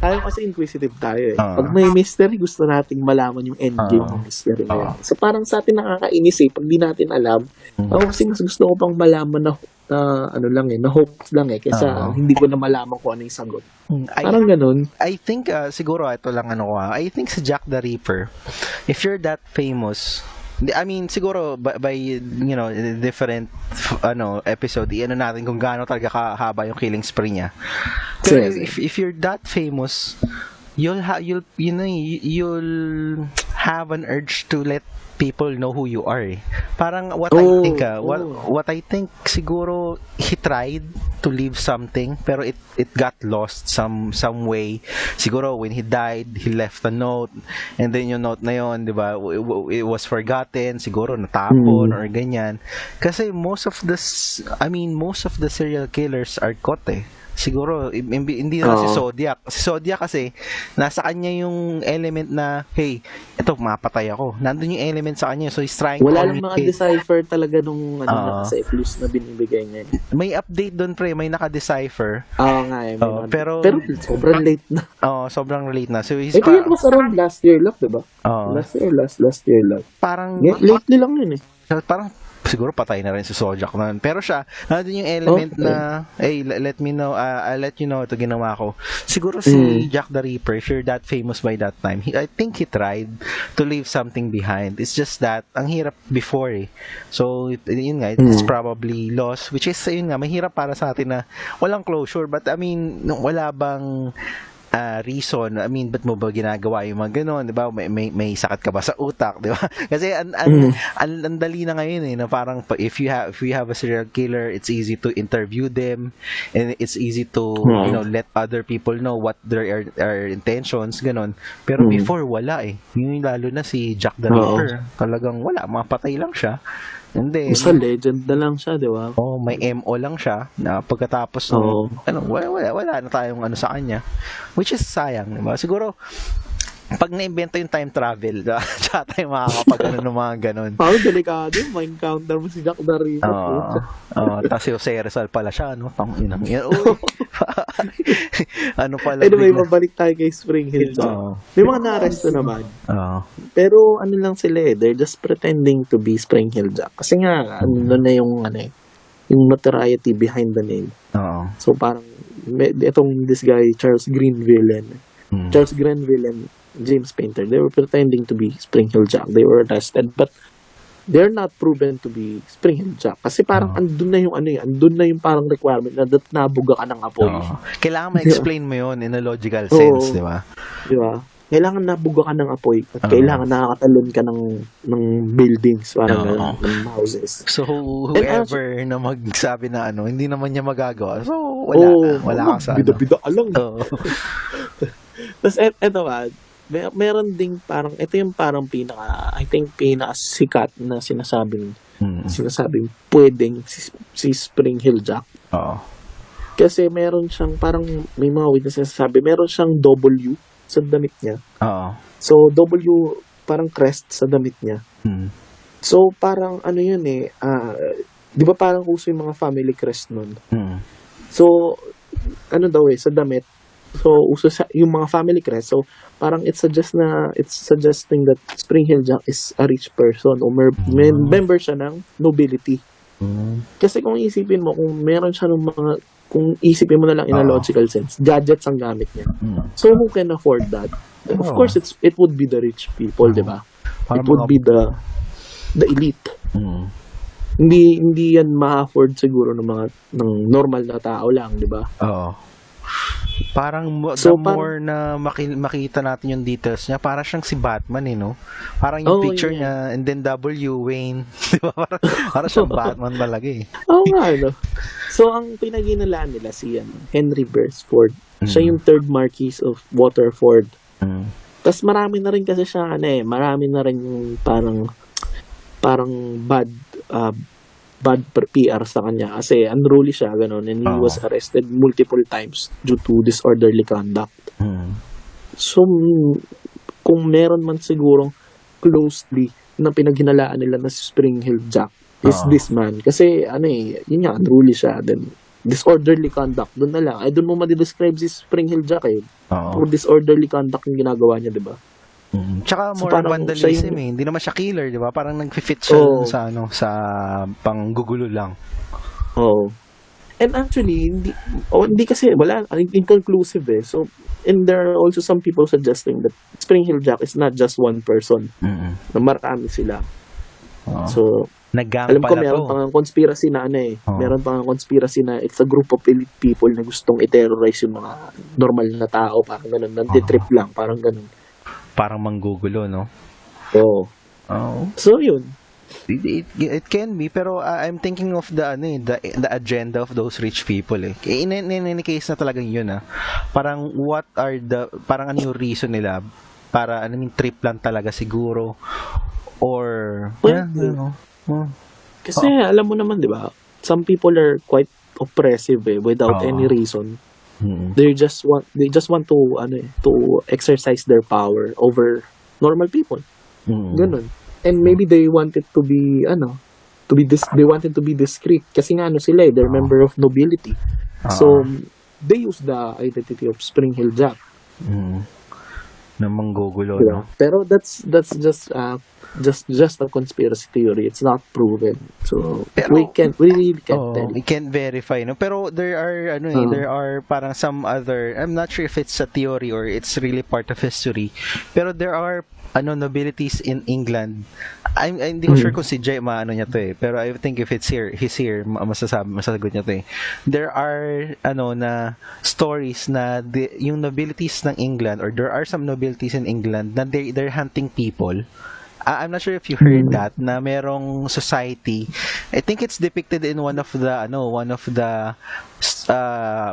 B: tayo kasi inquisitive tayo Pag may mystery, gusto nating malaman yung endgame ng mystery na yun. So parang sa atin nakakainis pag di natin alam. Ako kasi mas gusto ko pang malaman na na hoax lang kaysa hindi ko na malaman kung ano yung sagot. Parang ganun.
A: I think siguro ito lang I think sa Jack the Ripper, if you're that famous, I mean siguro by different episode natin kung gaano talaga kahaba yung killing spree niya. Pero if you're that famous, you'll have an urge to let people know who you are. Parang what I think siguro he tried to leave something pero it got lost some way. Siguro when he died, he left a note and then yung note na yon, 'di ba? It was forgotten, siguro natapon or ganyan. Kasi most of the serial killers are caught Siguro hindi na si Zodiac. Si Zodiac kasi nasa kanya yung element na hey, ito mapatay ako. Nandun yung element sa kanya. So he's trying
B: wala lang mga decipher talaga nung sa clues na binibigay niya.
A: May update doon pre, may naka-decipher.
B: Pero sobrang late na.
A: Sobrang late na. So
B: he's it was around last year lang, 'di ba? Last year lang.
A: Parang
B: lately lang yun
A: Parang siguro patay na rin si Zodiac na. Pero siya, nandun yung element na, hey, let me know, I'll let you know ito ginawa ko. Siguro si Jack the Ripper, if you're that famous by that time, I think he tried to leave something behind. It's just that, ang hirap before So, yun nga, it's probably lost, which is, yun nga, mahirap para sa atin na walang closure. But, I mean, wala bang reason, ba't mo ba ginagawa yung mga gano'n, di ba? May sakit ka ba sa utak, di ba? Kasi ang dali na ngayon na parang if you have a serial killer, it's easy to interview them and it's easy to let other people know what their intentions, gano'n. Pero before wala yung lalo na si Jack the Ripper, talagang wala, mapatay lang siya. Hindi.
B: Basta legend na lang siya, di ba?
A: May MO lang siya na pagkatapos wala na tayong sa kanya. Which is sayang, di ba? Siguro, pag na-invento yung time travel, tsaka tayo makakapag ng mga ganun.
B: Parang delikado, ma-encounter mo si Jack the Ripper.
A: Tapos si Jose Rizal pala siya, Tanginang yan. Pala.
B: Anyway, mabalik tayo kay Spring Hill. May mga na-arresto naman. Pero lang sila they're just pretending to be Spring Hill Jack. Kasi nga, na yung notoriety behind the name. So parang, this guy, Charles Grenville and James Painter, they were pretending to be Spring Hill Jack. They were arrested, but they're not proven to be Spring Hill Jack. Kasi parang andun na yung parang requirement na nabuga ka ng apoy.
A: Kailangan ma-explain mo yun in a logical sense, di ba?
B: Di ba? Kailangan nabuga ka ng apoy at kailangan nakakatalon ka ng buildings, parang ng houses.
A: So, whoever na magsabi na hindi naman niya magagawa. So, wala ka sa
B: bida-bida lang. Tapos, eto ba, meron ding parang, ito yung parang pinaka-sikat na sinasabing pwedeng si Spring Hill Jack. Kasi meron siyang, parang may mga witnesses sabi, meron siyang W sa damit niya. So, W, parang crest sa damit niya. So, parang yun di ba parang uso yung mga family crest nun? So, sa damit, so uso yung mga family crest. So parang it's suggesting that Spring Hill Jack is a rich person o member siya ng nobility. Kasi kung isipin mo, kung meron siya ng mga kung isipin mo na lang in a logical sense, gadgets ang gamit niya. So who can afford that? Of course, it would be the rich people, di ba? It would be the elite. Hindi yan ma-afford siguro ng normal na tao lang, di ba?
A: Parang the more na makita natin yung details niya, parang siyang si Batman no? Parang yung picture niya, and then W. Wayne, di ba? Parang siyang Batman talaga
B: nga, no? So, ang pinaginalaan nila si Henry Beresford. Siya yung third Marquis of Waterford. Tapos marami na rin kasi siya, marami na rin yung parang bad PR sa kanya kasi unruly siya, ganun, and he was arrested multiple times due to disorderly conduct. So, kung meron man sigurong closely na pinaghinalaan nila na si Spring Hill Jack is this man. Kasi, yun nga, unruly siya, then disorderly conduct, doon na lang. Ay, doon mo ma-describe si Spring Hill Jack Puro disorderly conduct yung ginagawa niya, di ba?
A: Tsaka more vandalism hindi naman siya killer, di ba? Parang nag-fit siya sa panggugulo lang.
B: And actually, hindi kasi, wala, inconclusive So, and there are also some people suggesting that Spring Hill Jack is not just one person. Na marami sila. So, alam ko meron pang conspiracy na meron pang conspiracy na it's a group of elite people na gustong i-terrorize yung mga normal na tao, parang ganun, nanti-trip lang, parang ganun.
A: Parang manggugulo, no?
B: So, yun.
A: It can be, pero I'm thinking of the agenda of those rich people In any case na talagang yun Parang parang ano yung reason nila? Para trip lang talaga siguro or
B: kasi alam mo naman, di ba? Some people are quite oppressive without any reason. They just want to exercise their power over normal people. Ganun. And maybe they wanted to be they wanted to be discreet kasi nga sila they're member of nobility. So they use the identity of Spring Hill Jack.
A: Na manggugulo,
B: no? Pero that's just a conspiracy theory. It's not proven. So we really can't tell.
A: We can't verify, no? Pero there are there are parang some other, I'm not sure if it's a theory or it's really part of history. Pero there are nobilities in England. Hindi ko sure kung si Jay niya to pero I think if he's here, masasagot niya to There are na stories na yung nobilities ng England, or there are some nobilities in England na they're hunting people. I'm not sure if you heard that na merong society. I think it's depicted in one of the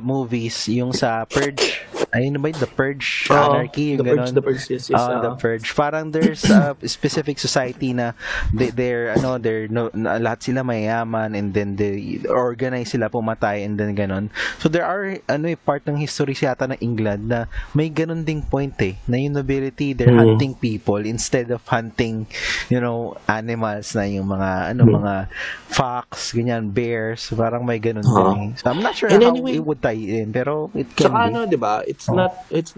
A: movies, yung sa Purge. Ayun ba, The Purge, Anarchy, yung gano'n.
B: The Purge, yes.
A: The Purge. Parang there's a specific society na they're lahat sila mayayaman, and then they organize sila pumatay, and then gano'n. So there are part ng history yata ng England na may gano'n ding point na yung nobility, they're hunting people instead of hunting animals na yung mga mga fox, ganyan, bears, parang may gano'n din. So I'm not sure how it would tie in, pero it can be.
B: 'Di ba? It's not it's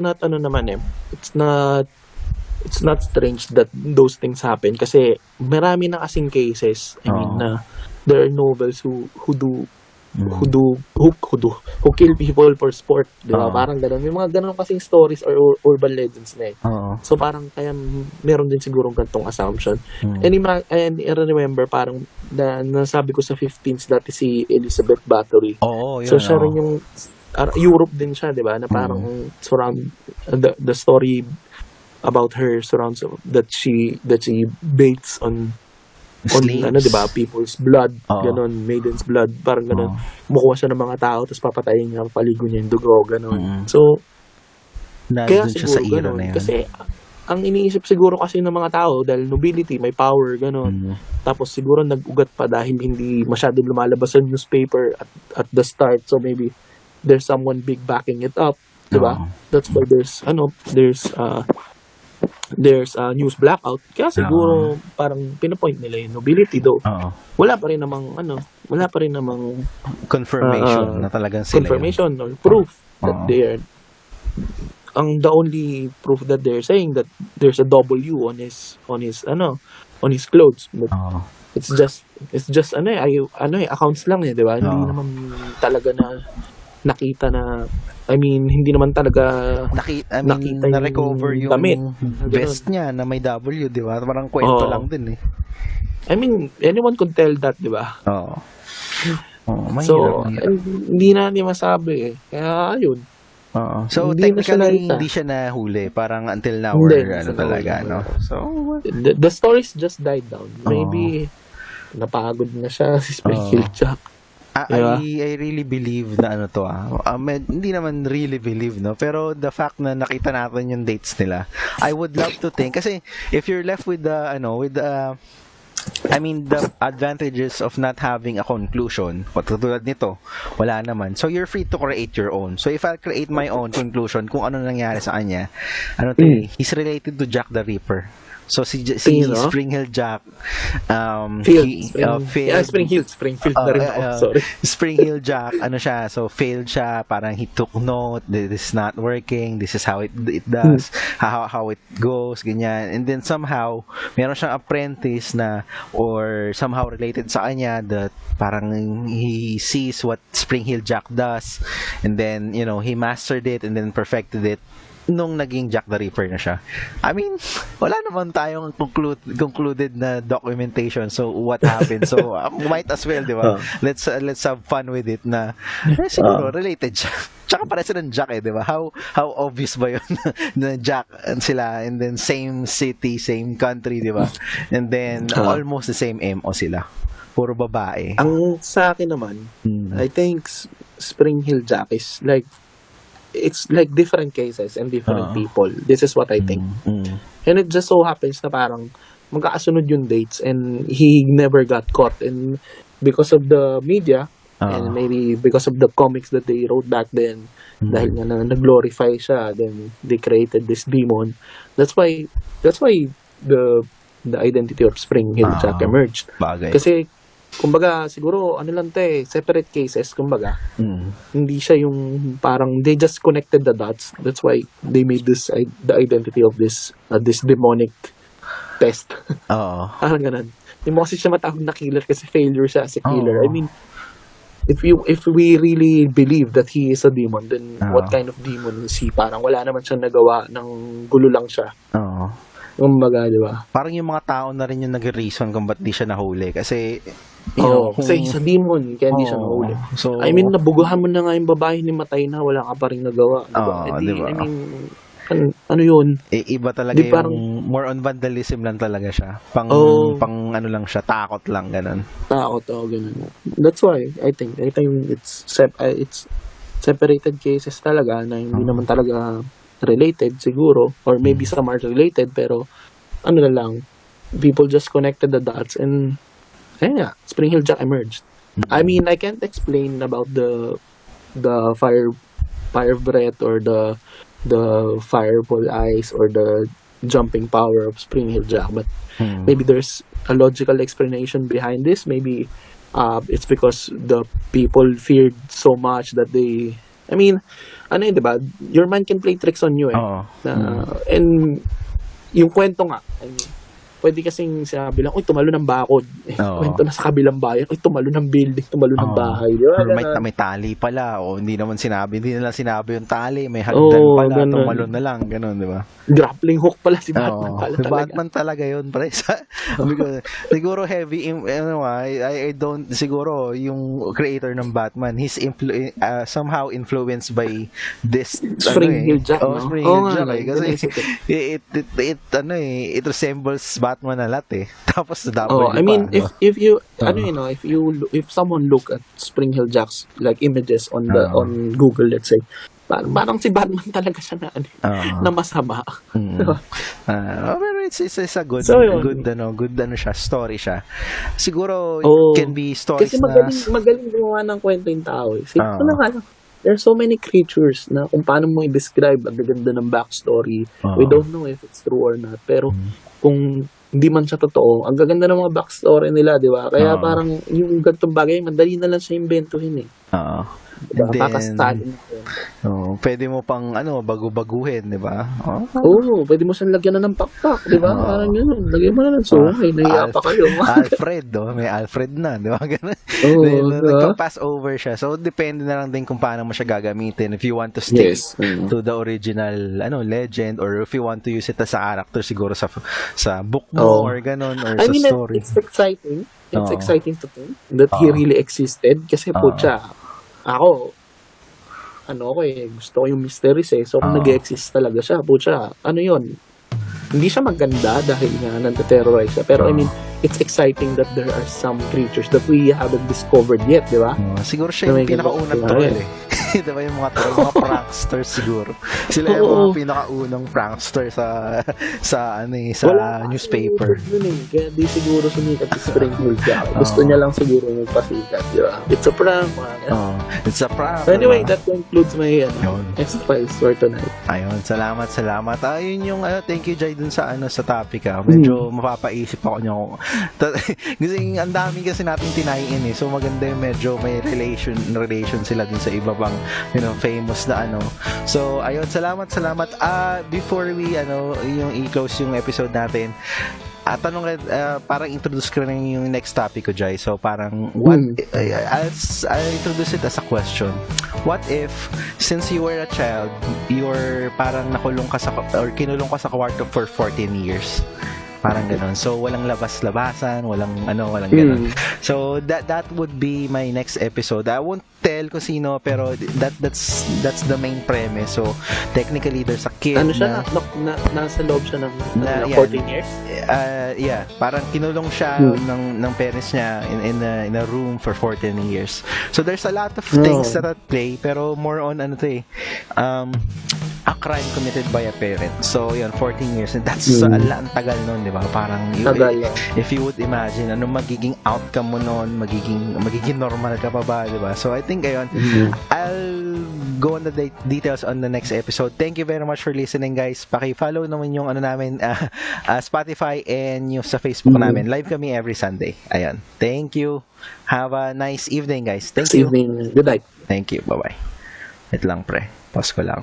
B: not strange that those things happen kasi marami na kasing cases. I mean there are novels who kill people for sport, di ba? Parang gano'n. May mga gano'n kasing stories or urban legends na So parang kaya meron din sigurong gantong assumption. And I remember parang nasabi ko sa 15s dati si Elizabeth Bathory. So siya rin yung Europe din siya, di ba? Na parang surround the story about her surrounds that she baits on di ba, people's blood, ganon, maiden's blood, parang ganon. Mukuha siya ng mga tao tapos papatayin niya, paligo niya yung dugo, ganon. So kaya siguro
A: sa era
B: ganon,
A: na yun.
B: kasi ang iniisip siguro kasi ng mga tao dahil nobility, may power, ganon. Tapos siguro nag-ugat pa dahil hindi masyadong lumalabas sa newspaper at the start, so maybe there's someone big backing it up, di ba? That's why there's a news blackout. Kaya siguro parang pinapoint nila yung nobility wala pa rin namang
A: confirmation na talagang sila
B: confirmation or proof that they're the only proof that they're saying that there's a W on his clothes. But it's just accounts lang di ba? Hindi naman talaga na nakita na, I mean, hindi naman talaga nakita
A: na-recover yung
B: damit.
A: vest niya na may W, di ba? Parang kwento lang din eh.
B: I mean, anyone could tell that, di ba?
A: Oo.
B: So, hindi na masabi eh. Kaya, ayun.
A: So,
B: Hindi
A: technically, hindi siya nahuli. Parang until now, talaga, no? So,
B: the stories just died down. Maybe, napagod na siya si Springfield Jack.
A: I really believe na hindi naman really believe, no? Pero the fact na nakita natin yung dates nila, I would love to think, kasi if you're left with the advantages of not having a conclusion, katulad nito, wala naman. So, you're free to create your own. So, if I'll create my own conclusion kung ano nangyari sa kanya, he's related to Jack the Ripper. So, si Springfield Jack,
B: Springfield na rin ako, sorry.
A: Springfield Jack, so failed siya, parang he took note, this is not working, this is how it does, how it goes, ganyan. And then somehow, meron siyang apprentice na, or somehow related sa kanya, that parang he sees what Springfield Jack does, and then, he mastered it, and then perfected it, nung naging Jack the Ripper na siya. I mean, wala naman tayong concluded na documentation. So, what happened? So, might as well, di ba? Let's have fun with it na siguro related siya. Tsaka pala sila ng Jack di ba? How obvious ba yun na Jack sila, and then same city, same country, di ba? And then, almost the same MO sila. Puro babae.
B: Ang sa akin naman, I think Springfield Jack is like, it's like different cases and different people. This is what I think. And it just so happens na parang magkakasunod yung dates and he never got caught. And because of the media, and maybe because of the comics that they wrote back then, dahil nga nag-glorify siya, then they created this demon. That's why the identity of Springfield Jack emerged.
A: Bagay.
B: Kasi kumbaga, siguro, separate cases, kumbaga. Hindi siya yung parang, they just connected the dots. That's why they made this, the identity of this demonic pest. Parang ganun. Hindi mo kasi siya matawag na killer kasi failure siya as a killer. I mean, if we really believe that he is a demon, then what kind of demon is he? Parang wala naman siyang nagawa, ng gulo lang siya. Kumbaga, di ba?
A: Parang yung mga tao na rin yung nag-reason kung ba't di siya nahuli. Kasi,
B: kasi sa demon, kaya hindi siya nahuli. So, I mean, nabugahan mo na nga yung babae ni matay na, wala ka pa rin nagawa. Diba? I mean, ano yun?
A: Iba talaga yung, parang, more on vandalism lang talaga siya. Pang ano lang siya, takot lang, ganun.
B: Takot, ganun. That's why, I think it's separated cases talaga na hindi naman talaga related siguro, or maybe some are related, pero ano na lang, people just connected the dots and Springfield Jack emerged. I mean, I can't explain about the fire breath or the fireball eyes or the jumping power of Springfield Jack, but maybe there's a logical explanation behind this. Maybe it's because the people feared so much that they, I mean, ano yun, diba? Your mind can play tricks on you and yung kwento nga, I mean, pwede kasing sabi lang, tumalo ng bakod. Kwento na sa kabilang bayan, tumalo ng building, tumalo ng bahay.
A: May tali pala, hindi nila sinabi yung tali, may hagdan pala, tumalo na lang, ganun, di ba?
B: Grappling hook pala si Batman pala talaga.
A: Batman talaga yun, pre. Siguro heavy, I don't, siguro yung creator ng Batman, he's somehow influenced by this
B: Springfield Jack, no?
A: Springfield Jack, kasi it resembles Batman na lahat Tapos double
B: I mean, if you if someone look at Springfield Jack's like images on on Google, let's say, parang si Batman talaga siya na masama.
A: Pero it's a good siya, story siya. Siguro can be stories
B: kasi magaling gumawa ng kwento yung tao. There's so many creatures na kung paano mo i-describe ang ganda ng backstory. We don't know if it's true or not. Pero kung hindi man siya totoo, ang gaganda ng mga backstory nila, di ba? Kaya parang yung ganitong bagay, madali na lang siya imbentuhin Diba?
A: And then,
B: Kakastalin natin.
A: Pwede mo pang bago-baguhin, di ba?
B: Pwede mo siyang lagyan na ng pakpak, di ba? Parang gano'n. Lagyan mo na ng sungay, nahiya pa kayo.
A: Alfred, may Alfred na, di ba? Ganun. Nagpa-pass over siya. So, depende na lang din kung paano mo siya gagamitin. If you want to stick to the original legend, or if you want to use it as a character siguro sa book mo or gano'n, or sa story.
B: It's exciting. It's exciting to think that he really existed. Kasi ako, gusto ko yung mysteries So, kung nag-exist talaga siya, yun? Hindi siya maganda dahil nga nante-terrorize siya. Pero I mean, it's exciting that there are some creatures that we haven't discovered yet, di ba?
A: Siguro siya yung pinakaunang troll diba yung mga troll, mga pranksters siguro. Sila yung mga pinakaunang prankster sa newspaper.
B: Kaya di siguro sumikat si Springfield siya. Gusto niya lang siguro magpasikat, di ba? It's a prank, man.
A: It's a prank.
B: So anyway, that concludes my exercise for tonight.
A: Ayun, salamat. Ayun yung thank you Jay dun sa topic Medyo mapapaisip ako niyo. Kasi ang daming kasi natin tinayin So maganda yung medyo may relation sila din sa iba pang famous na So ayun, salamat. Before we yung i-close yung episode natin, tanong parang introduce ko na yung next topic ko, Jai. So parang I'll introduce it as a question. What if since you were a child, you're parang kinulong ka sa kwarto for 14 years? Parang gano'n. So, walang labas-labasan, walang gano'n. So, that would be my next episode. I won't tell kung sino, pero that's the main premise. So, technically, there's a kid
B: nasa loob siya ng 14 years?
A: Yeah. Parang kinulong siya ng parents niya in a room for 14 years. So, there's a lot of things that at play, pero more on a crime committed by a parent. So, yun, 14 years. And that's ang tagal nun, di ba? Parang, if you would imagine, magiging outcome mo nun, magiging normal ka pa ba, di ba? So, I think, I'll go on the details on the next episode. Thank you very much for listening, guys. Paki-follow naman yung namin, Spotify and yung sa Facebook namin. Live kami every Sunday. Ayan. Thank you. Have a nice evening, guys. Thank you.
B: Evening. Good night.
A: Thank you. Bye-bye. Wait lang, pre. Pause ko lang.